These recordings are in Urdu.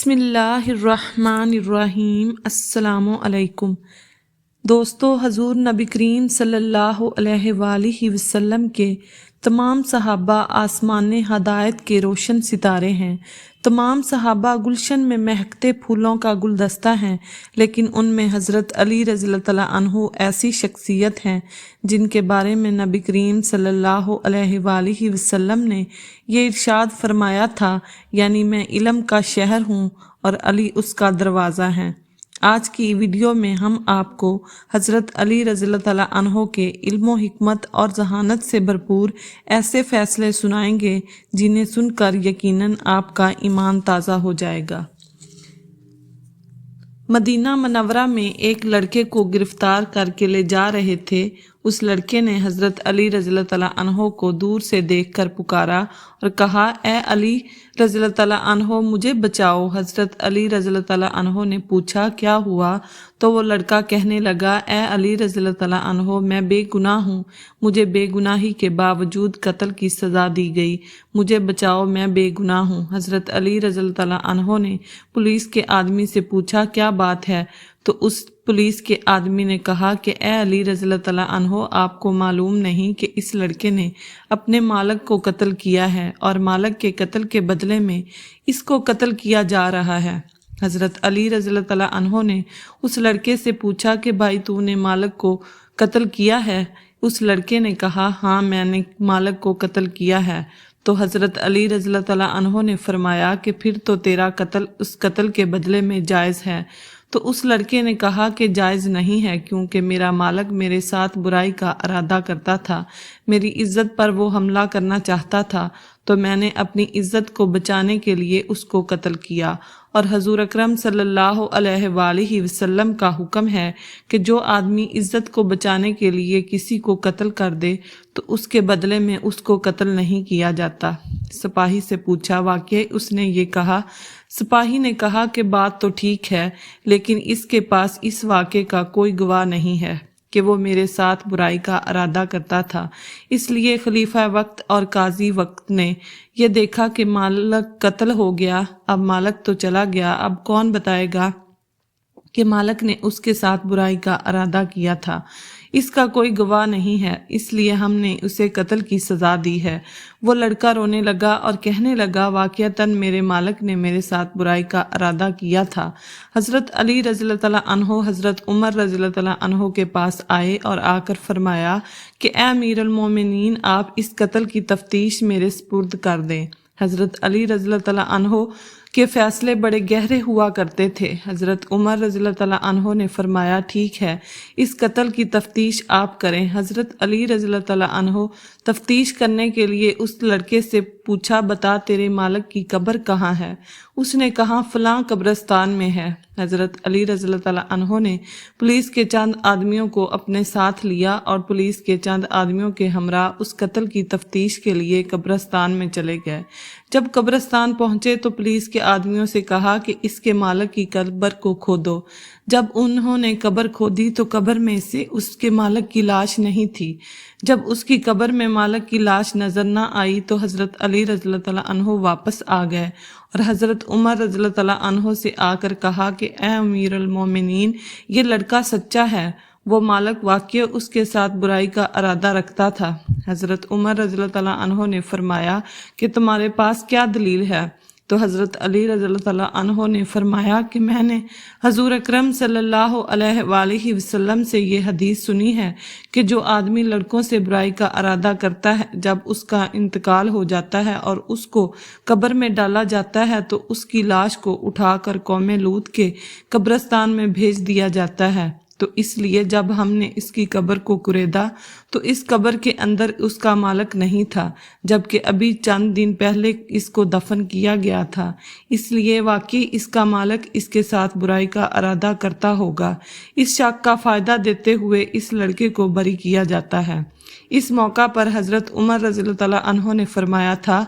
بسم اللہ الرحمن الرحیم۔ السلام علیکم دوستو، حضور نبی کریم صلی اللہ علیہ وآلہ وسلم کے تمام صحابہ آسمان ہدایت کے روشن ستارے ہیں۔ تمام صحابہ گلشن میں مہکتے پھولوں کا گلدستہ ہیں، لیکن ان میں حضرت علی رضی اللہ تعالیٰ عنہ ایسی شخصیت ہیں جن کے بارے میں نبی کریم صلی اللہ علیہ وآلہ وسلم نے یہ ارشاد فرمایا تھا، یعنی میں علم کا شہر ہوں اور علی اس کا دروازہ ہے۔ آج کی ویڈیو میں ہم آپ کو حضرت علی رضی اللہ تعالیٰ عنہ کے علم و حکمت اور ذہانت سے بھرپور ایسے فیصلے سنائیں گے جنہیں سن کر یقیناً آپ کا ایمان تازہ ہو جائے گا۔ مدینہ منورہ میں ایک لڑکے کو گرفتار کر کے لے جا رہے تھے۔ اس لڑکے نے حضرت علی رضی اللہ تعالیٰ عنہ کو دور سے دیکھ کر پکارا اور کہا، اے علی رضی اللہ تعالیٰ عنہ مجھے بچاؤ۔ حضرت علی رضی اللہ تعالیٰ عنہ نے پوچھا، کیا ہوا؟ تو وہ لڑکا کہنے لگا، اے علی رضی اللہ تعالیٰ عنہ میں بے گناہ ہوں، مجھے بے گناہی کے باوجود قتل کی سزا دی گئی، مجھے بچاؤ، میں بے گناہ ہوں۔ حضرت علی رضی اللہ تعالیٰ عنہ نے پولیس کے آدمی سے پوچھا، کیا بات ہے؟ تو اس پولیس کے آدمی نے کہا کہ اے علی رضی اللہ تعالیٰ عنہ آپ کو معلوم نہیں کہ اس لڑکے نے اپنے مالک کو قتل کیا ہے اور مالک کے قتل کے بدلے میں اس کو قتل کیا جا رہا ہے۔ حضرت علی رضی اللہ تعالیٰ عنہ نے اس لڑکے سے پوچھا کہ بھائی تو نے مالک کو قتل کیا ہے؟ اس لڑکے نے کہا، ہاں میں نے مالک کو قتل کیا ہے۔ تو حضرت علی رضی اللہ تعالیٰ عنہ نے فرمایا کہ پھر تو تیرا قتل اس قتل کے بدلے میں جائز ہے۔ تو اس لڑکے نے کہا کہ جائز نہیں ہے، کیونکہ میرا مالک میرے ساتھ برائی کا ارادہ کرتا تھا، میری عزت پر وہ حملہ کرنا چاہتا تھا، تو میں نے اپنی عزت کو بچانے کے لیے اس کو قتل کیا۔ اور حضور اکرم صلی اللہ علیہ وآلہ وسلم کا حکم ہے کہ جو آدمی عزت کو بچانے کے لیے کسی کو قتل کر دے تو اس کے بدلے میں اس کو قتل نہیں کیا جاتا۔ سپاہی سے پوچھا، واقعی اس نے یہ کہا؟ سپاہی نے کہا کہ بات تو ٹھیک ہے، لیکن اس کے پاس اس واقعے کا کوئی گواہ نہیں ہے کہ وہ میرے ساتھ برائی کا ارادہ کرتا تھا۔ اس لیے خلیفہ وقت اور قاضی وقت نے یہ دیکھا کہ مالک قتل ہو گیا، اب مالک تو چلا گیا، اب کون بتائے گا کہ مالک نے اس کے ساتھ برائی کا ارادہ کیا تھا؟ اس کا کوئی گواہ نہیں ہے، اس لیے ہم نے اسے قتل کی سزا دی ہے۔ وہ لڑکا رونے لگا اور کہنے لگا، واقعتاً میرے مالک نے میرے ساتھ برائی کا ارادہ کیا تھا۔ حضرت علی رضی اللہ تعالیٰ عنہ حضرت عمر رضی اللہ تعالیٰ عنہ کے پاس آئے اور آ کر فرمایا کہ اے امیر المومنین، آپ اس قتل کی تفتیش میرے سپرد کر دیں۔ حضرت علی رضی اللہ تعالیٰ عنہ کے فیصلے بڑے گہرے ہوا کرتے تھے۔ حضرت عمر رضی اللہ تعالیٰ عنہ نے فرمایا، ٹھیک ہے، اس قتل کی تفتیش آپ کریں۔ حضرت علی رضی اللہ تعالیٰ عنہ تفتیش کرنے کے لیے اس لڑکے سے پوچھا، بتا تیرے مالک کی قبر کہاں ہے؟ اس نے کہا، فلاں قبرستان میں ہے۔ حضرت علی رضی اللہ تعالیٰ عنہ نے پولیس کے چند آدمیوں کو اپنے ساتھ لیا اور پولیس کے چند آدمیوں کے ہمراہ اس قتل کی تفتیش کے لیے قبرستان میں چلے گئے۔ جب قبرستان پہنچے تو پولیس کے آدمیوں سے کہا کہ اس کے مالک کی قبر کو کھودو۔ جب انہوں نے قبر کھودی تو قبر میں سے اس کے مالک کی لاش نہیں تھی۔ جب اس کی قبر میں مالک کی لاش نظر نہ آئی تو حضرت علی رضی اللہ تعالیٰ عنہ واپس آ گئے اور حضرت عمر رضی اللہ تعالیٰ عنہ سے آ کر کہا کہ اے امیر المومنین، یہ لڑکا سچا ہے، وہ مالک واقعی اس کے ساتھ برائی کا ارادہ رکھتا تھا۔ حضرت عمر رضی اللہ تعالیٰ عنہ نے فرمایا کہ تمہارے پاس کیا دلیل ہے؟ تو حضرت علی رضی اللہ تعالیٰ عنہ نے فرمایا کہ میں نے حضور اکرم صلی اللہ علیہ وآلہ وسلم سے یہ حدیث سنی ہے کہ جو آدمی لڑکوں سے برائی کا ارادہ کرتا ہے، جب اس کا انتقال ہو جاتا ہے اور اس کو قبر میں ڈالا جاتا ہے تو اس کی لاش کو اٹھا کر قوم لوط کے قبرستان میں بھیج دیا جاتا ہے۔ تو اس لیے جب ہم نے اس کی قبر کو کریدا تو اس قبر کے اندر اس کا مالک نہیں تھا، جبکہ ابھی چند دن پہلے اس کو دفن کیا گیا تھا۔ اس لیے واقعی اس کا مالک اس کے ساتھ برائی کا ارادہ کرتا ہوگا۔ اس شک کا فائدہ دیتے ہوئے اس لڑکے کو بری کیا جاتا ہے۔ اس موقع پر حضرت عمر رضی اللہ تعالیٰ عنہ نے فرمایا تھا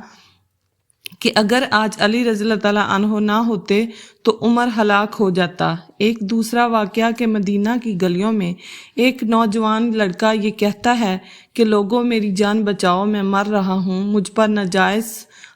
کہ اگر آج علی رضی اللہ تعالیٰ عنہ نہ ہوتے تو عمر ہلاک ہو جاتا۔ ایک دوسرا واقعہ کہ مدینہ کی گلیوں میں ایک نوجوان لڑکا یہ کہتا ہے کہ لوگوں میری جان بچاؤ، میں مر رہا ہوں، مجھ پر ناجائز